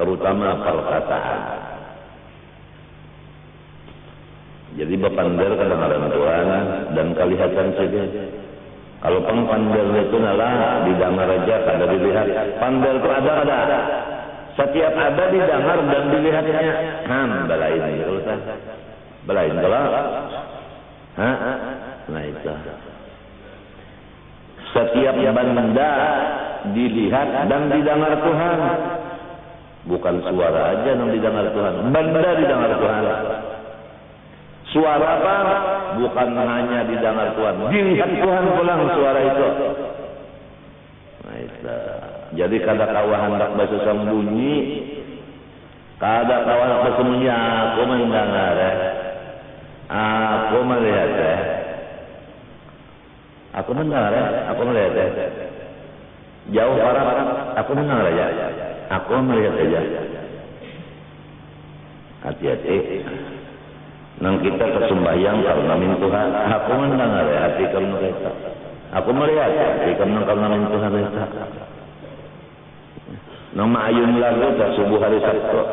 Terutama perkataan. Jadi berpandar kadang-kadang Tuhan dan kelihatan saja. Kalau pengpandar itu nalah didengar aja, kada dilihat. Pandar itu ada. Setiap ada didengar dan dilihatnya. Belain aja kalau tak. Belain kalau. Nah itu. Setiap benda dilihat dan didengar Tuhan. Bukan suara aja yang didengar Tuhan. Benda didengar Tuhan. Suara apa? Bukan hanya didengar Tuhan. Dilihat Tuhan pulang suara itu. Nah itu. Jadi kada kawa hendak bersembunyi. Kada kawa hendak bersembunyi. Aku mendengar. Aku melihat. Aku mendengar. Aku melihat. Jauh parah. Aku mendengar aja. Aku melihat aja. Hati-hati. Nang kita kesembahyang karena min Tuhan, aku mendengar hati kamu mereka. Aku melihat hati kamu karena min Tuhan mereka. Nang maayun lagu tak subuh hari Sabtu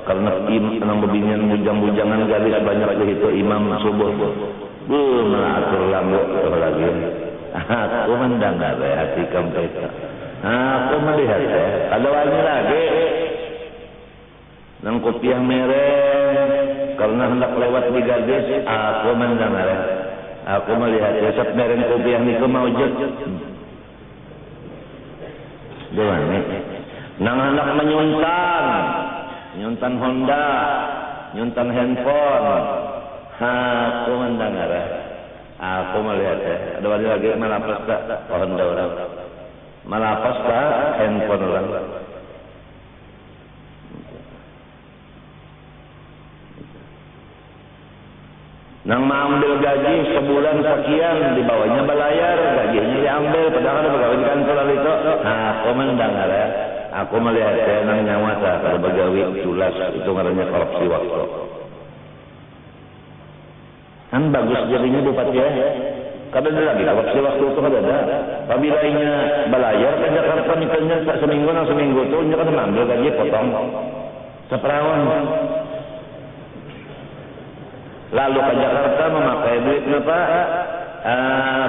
karena nang bebinian bujang-bujangan galis banyak aja itu imam subuh. Belum atur lagu lagi. Aku mendengar hati kamu mereka. Aku melihat ada lagi lagi. Nang kopiah merah karena hendak lewat di gadis, aku mendengar, aku melihat jasad mereng kopiah niku maujud. Gimana? Nang hendak menyuntan Honda, nyuntan handphone, aku mendengar, aku melihat. Ada lagi malapas tak Honda orang, malapas tak handphone orang. Nang mengambil gaji sebulan sekian dibawanya belayar, gajinya diambil padahal ada pegawai di kantor itu. Aku mendengar aku melihat nang nyawa kalau pegawai culas itu ngarannya korupsi waktu. Kan bagus jadinya bupati Kada ada lagi korupsi waktu itu kada ada. Apabila inya belayar ke Jakarta misalnya seminggu tu inya kan mengambil gaji potong seperawan. Lalu ke Jakarta memakai duit apa?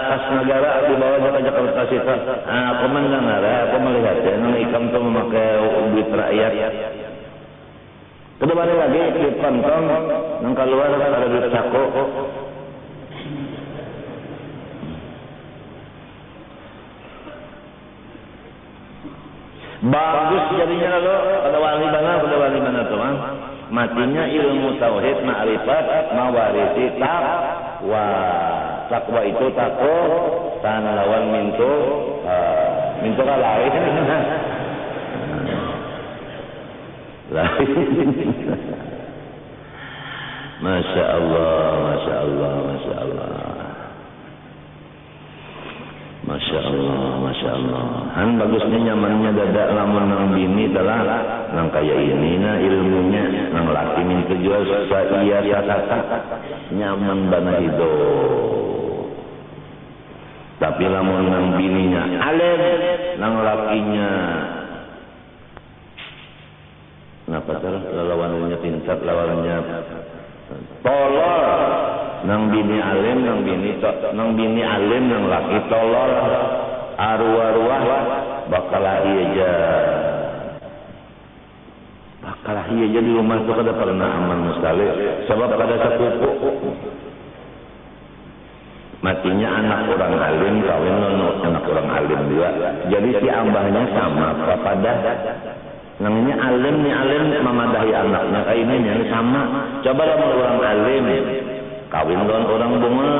Kas negara di bawahnya ke Jakarta situ. Aku mendengar, aku melihat nang ikam tu memakai duit rakyat. Kedua lagi di kantong nang keluar ada duit saku. Bagus jadinya lalu pada wali mana teman? Matinya ilmu tauhid ma'rifat mawarisi takwa. Takwa itu takut tan lawan mintu lain. Masya Allah, Masya Allah, Masya Allah. Masya Allah, Masya Allah. Han bagusnya nyamannya dadak lamun nang bini telah nang kaya ini na ilmunya nang laki minta jual saya kata nyaman bana hidup. Tapi lamun nang bininya alim, nang lakinya napa lawannya pintar, lawannya tolol. Nang bini alim, nang bini alim, nang laki tolol, arwah-arwah bakal aja. Bakalah iya jadi rumah itu kada pernah aman sekali. Sebab kada sakupu. Matinya anak orang alim, kawin anak orang alim juga. Jadi si abahnya sama kepada namanya alim, ni alim memadahi anaknya kayak ini sama. Coba lah orang alim kawin dengan orang bunga,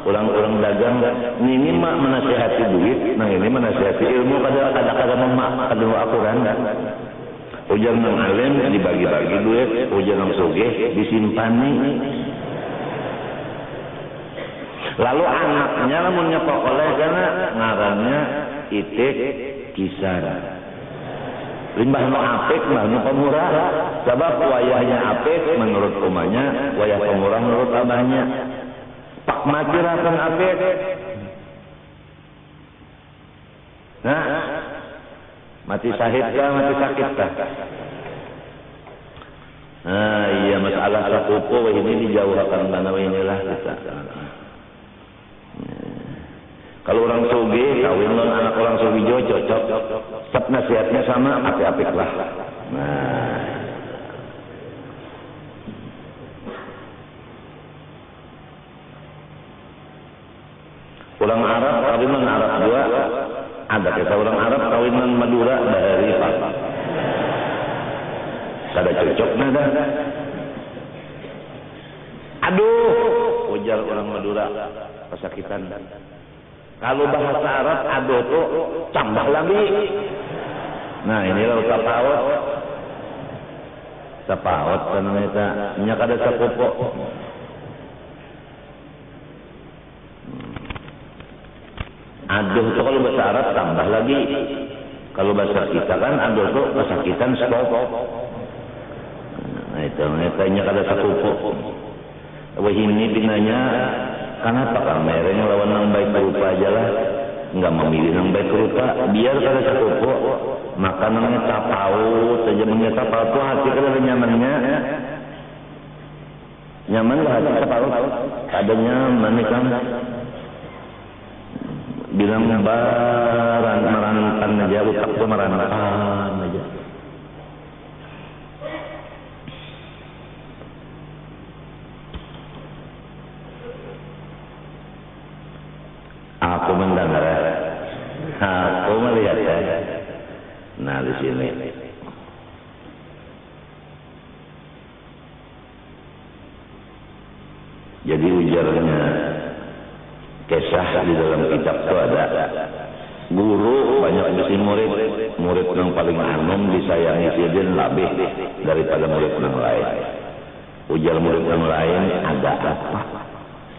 orang dagang. Ini mak menasihati duit, nah ini menasihati ilmu kada memak kada akuran. Ujar nang alim dibagi-bagi duit, ujar nang sugih disimpani. Lalu anaknya lamun nyepok oleh karena ngarannya itik kisar. Limbah nu apik, limbah nu pemurah. Sebab wayahnya apik menurut umahnya, wayah pemurah menurut abahnya. Pak mati rakan apik. Nah, mati syahid kah, mati sakit kah? Nah, iya masalah sakupu ini dijauhkan karena inilah kita. Kalau orang sugih kawin dengan anak orang sugih cocok. Setiap nasihatnya sama, apik-apik lah. Nah, orang Arab kawin dengan Arab juga. Ada kita orang Arab kawinan Madura dari Pak. Kada cocok nada. Aduh, ujar orang Madura kesakitan. Kalau bahasa Arab aduh tuh tambah lagi. Nah inilah sapaot. Sapaot kan mereka nya kada sapopo. Aduh itu kalau bahasa Arab tambah lagi. Kalau bahasa kita kan aduh itu kesakitan stop. Nah itu netanya kada sakupu. Wah ini binanya kenapa kameranya lawan nang baik berupa aja lah. Enggak memilih nang baik berupa. Biar kada sakupu. Maka nangnya tapaut saja menyata tapaut tuh hati kada nyamannya. Nyaman lah hati tapaut. Kada nyaman kan. Bilang merantan aja, utak tuh merantan aja. Aku mendengar, aku melihat ya. Nah di sini. Jadi ujarnya. Kisah di dalam kitab itu ada guru banyak bisi murid yang paling anom disayangi sidin lebih daripada murid yang lain. Ujar murid yang lain ada apa?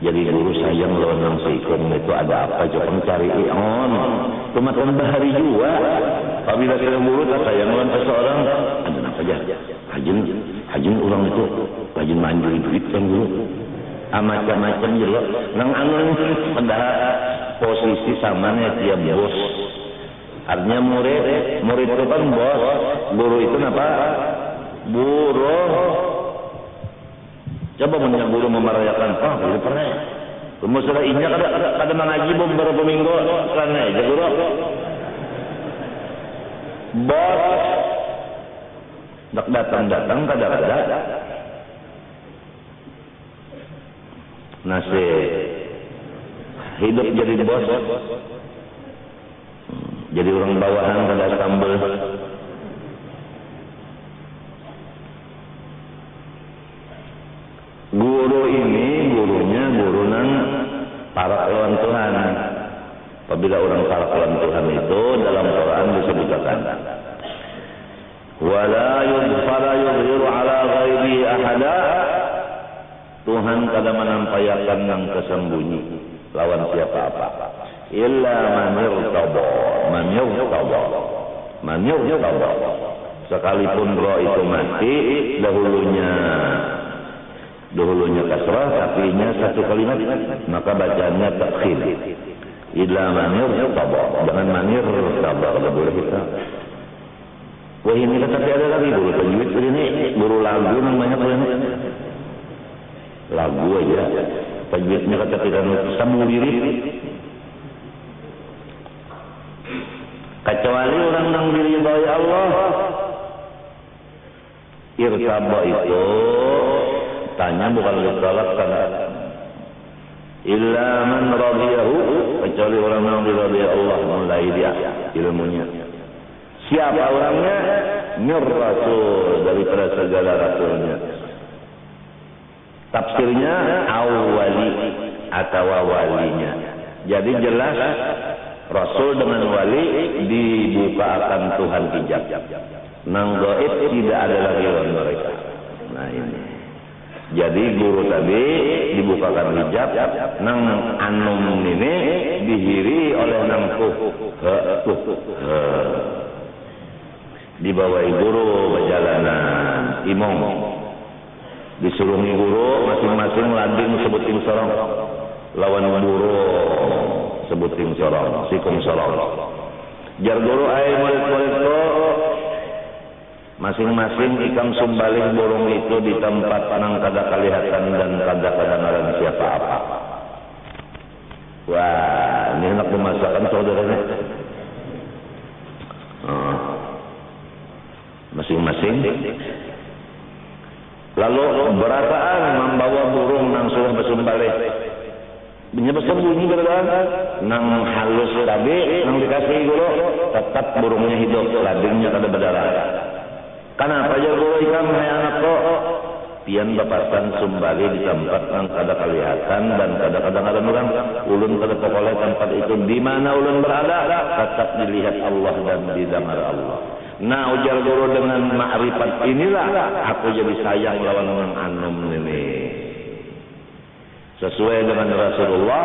Jadi guru sayang lawan yang seikon itu ada apa? Coba cari on. Kematian bahari juga. Apabila kita guru tak sayang lawan seseorang ada apa aja? Hajin orang itu rajin manjuri duit kan guru. Macam-macam juga nang anu pada posisi samanya dia bos. Artinya murid itu kan bos, guru itu apa? Buruh. Coba punya guru memerayakan guru pernah. Kemudian inya kada mengaji beberapa minggu karena aja guru. Bos datang kada. Nasi hidup jadi bos, jadi orang bawahan pada sambel. Guru ini guru nang para lawan Tuhan. Apabila orang para lawan Tuhan itu dalam Quran disebutkan, wala yudhiru ala ghairi ahada. Tuhan kada menampayakan yang kesembunyi lawan siapa apa. Illa man yurtaba. Sekalipun roh itu mati dahulunya Dahulunya kasrah, tapinya satu kalimat, maka bacaannya takhir. Illa manir tabah, jangan manir tabah, kalau boleh kita. Wah ini kan tapi ada lagi guru tajwid ini, guru lagu namanya apa ini? Lagu aja, tajwidnya kata tidak sambung diri. Kecuali orang yang diridhai Allah. Irtaba itu tanya bukan ditolak kan. Illa man radiyahu, kecuali orang yang diridhai Allah, mulai dia ilmunya. Siapa orangnya? Mir Rasul, daripada segala rasulnya. Tafsirnya awali atau walinya. Jadi jelas Rasul dengan wali dibuka akan Tuhan hijab. Nang gaib tidak ada lagi lawan mereka. Nah ini. Jadi guru tadi dibukakan hijab, nang anum ini dihiri oleh nang dibawai guru perjalanan imong. Disuruh guru masing-masing landing sebutin sorong. Lawan guru sebutin sorong, sikung sorong. Jar guru ay murid-murid ko masing-masing ikam sumbalih burung itu di tempat nang kada kelihatan dan kada kedengaran siapa apa. Wah, ini enak dimasakan saudaranya. Masing-masing. Lalu berataan membawa burung nang sudah bersumbalih. Bersembunyi berada nang halus tadi nang dikasih guru tetap burungnya hidup, ladingnya kada berdarah. Kenapa aja guru ikam hai anak kok pian bapatan sumbali di tempat nang kada kelihatan dan kadang-kadang ada orang ulun kada pokoleh tempat itu di mana ulun berada tetap dilihat Allah dan didengar Allah. Nah ujar guru dengan makrifat inilah aku jadi sayang lawan orang anum ini. Sesuai dengan Rasulullah,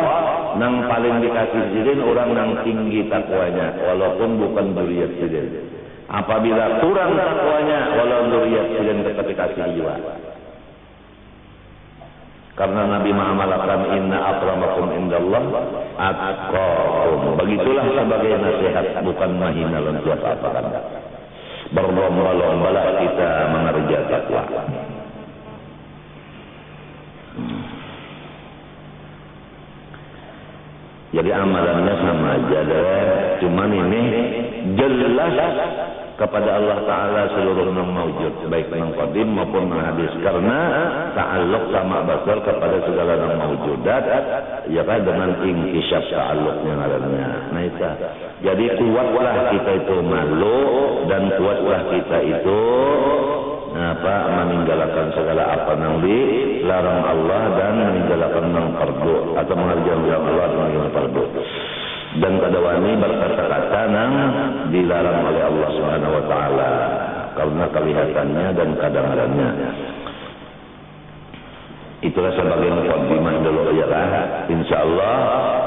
nang paling dikasih sidin orang nang tinggi takwanya, walaupun bukan dzurriyyat sidin. Apabila kurang takwanya, walau dzurriyyat sidin tetap dikasih juga. Karena Nabi mengamalkan inna akramakum indallah atqakum. Begitulah sebagai nasihat, bukan mahina lawan siapa-apa kan. Berlomba-lombalah kita mengerja takwa. Jadi amalannya sama aja deh. Cuman ini jelas kepada Allah Ta'ala seluruh yang mawujud, baik yang qadim maupun yang hadis. Karena ta'alluq sama basar kepada segala yang mawujudat, ya kan dengan inkisyaf ta'alluqnya ngarannya. Nah itu. Jadi kuatlah kita itu malu dan kuatlah kita itu meninggalkan segala apa yang dilarang Allah dan meninggalkan yang fardu atau mengerjakan yang Allah dan meninggalkan fardu. Dan kada wani berkata-kata yang dilarang oleh Allah Subhanahu wa taala karena kelihatannya dan kadang-kadangnya. Itulah sebagai mukadimah dulu ya lah. Insyaallah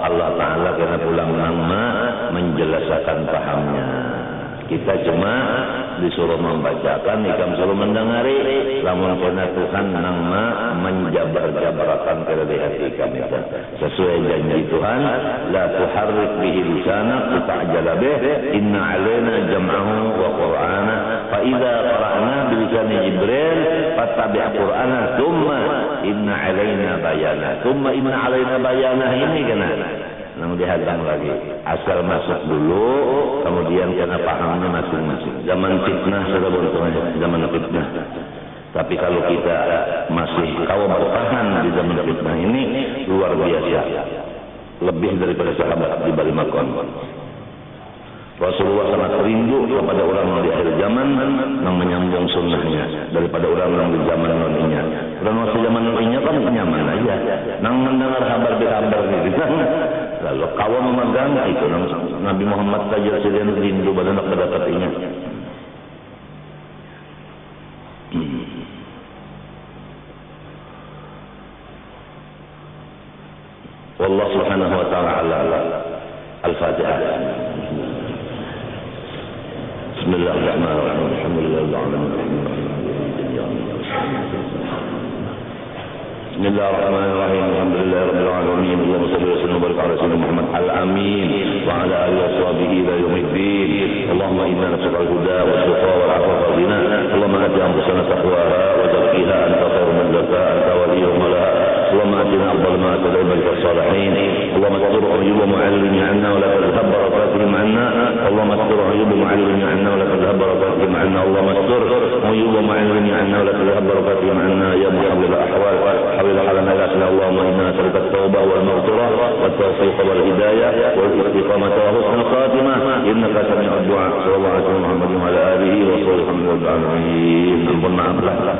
Allah Taala kena pulang nama menjelaskan pahamnya. Kita cuma disuruh membacakan, ikam suruh mendengari. Lamun kena Tuhan nama menjabar-jabarakan ke hati kami. Sesuai janji Tuhan, la tuharrik bihi lisanak ta'jala bih, inna alaina jam'ahu wa qur'ana, fa idza qara'na bi lisani Jibril fattabi' qur'ana, thumma inna alaina bayana. Thumma inna alaina bayana ini kena. Namun dihadang lagi asal masuk dulu kemudian kena pahamnya masing-masing. Zaman fitnah sudah beruntungnya zaman fitnah. Tapi kalau kita masih kaum bertahan di zaman fitnah ini luar biasa, lebih daripada sahabat di balik makam. Rasulullah sangat rindu kepada orang di akhir zaman yang menyambung sunnahnya daripada orang yang di zaman noninya. Orang masih zaman noninya kan nyaman aja, nang mendengar kabar gitu. Lalu kawan memegang itu Nabi Muhammad saja sedang rindu pada nak mendapatinya. Wallahu subhanahu wa ta'ala ala al-Fatihah. Bismillahirrahmanirrahim. Alhamdulillahirabbil alamin. Bismillahirrahmanirrahim. Alhamdulillahirabbil alamin. Allahumma shalli wa sallim wa barik ala sayyidina Muhammad al-amin wa ala alihi wa sahbihi ila yaumiddin. Allahumma inna nas'aluka al-huda wa tuqa wal 'afwa wal ghina. Allahumma ati anfusana taqwaha wa zakkiha anta khairu man zakkaha anta waliyuha mawlaha. اللهم اتنا افضل ما اتى عبادك الصالحين. اللهم استر عيوب معلم عنا ولا تذهب بركاتهم عنا. اللهم استر عيوب معلم عنا ولا تذهب بركاتهم عنا. اللهم استر عيوب معلم عنا ولا تذهب بركاتهم عنا يا محول الاحوال. حول على نجاتنا. اللهم انا نسالك التوبه والمغفره والتوفيق والهدايه والاستقامه وحسن الخاتمه انك سميع الدعاء. صلى الله عليه وسلم محمد وعلى اله وصحبه الحمد لله. Ampun maaf lah.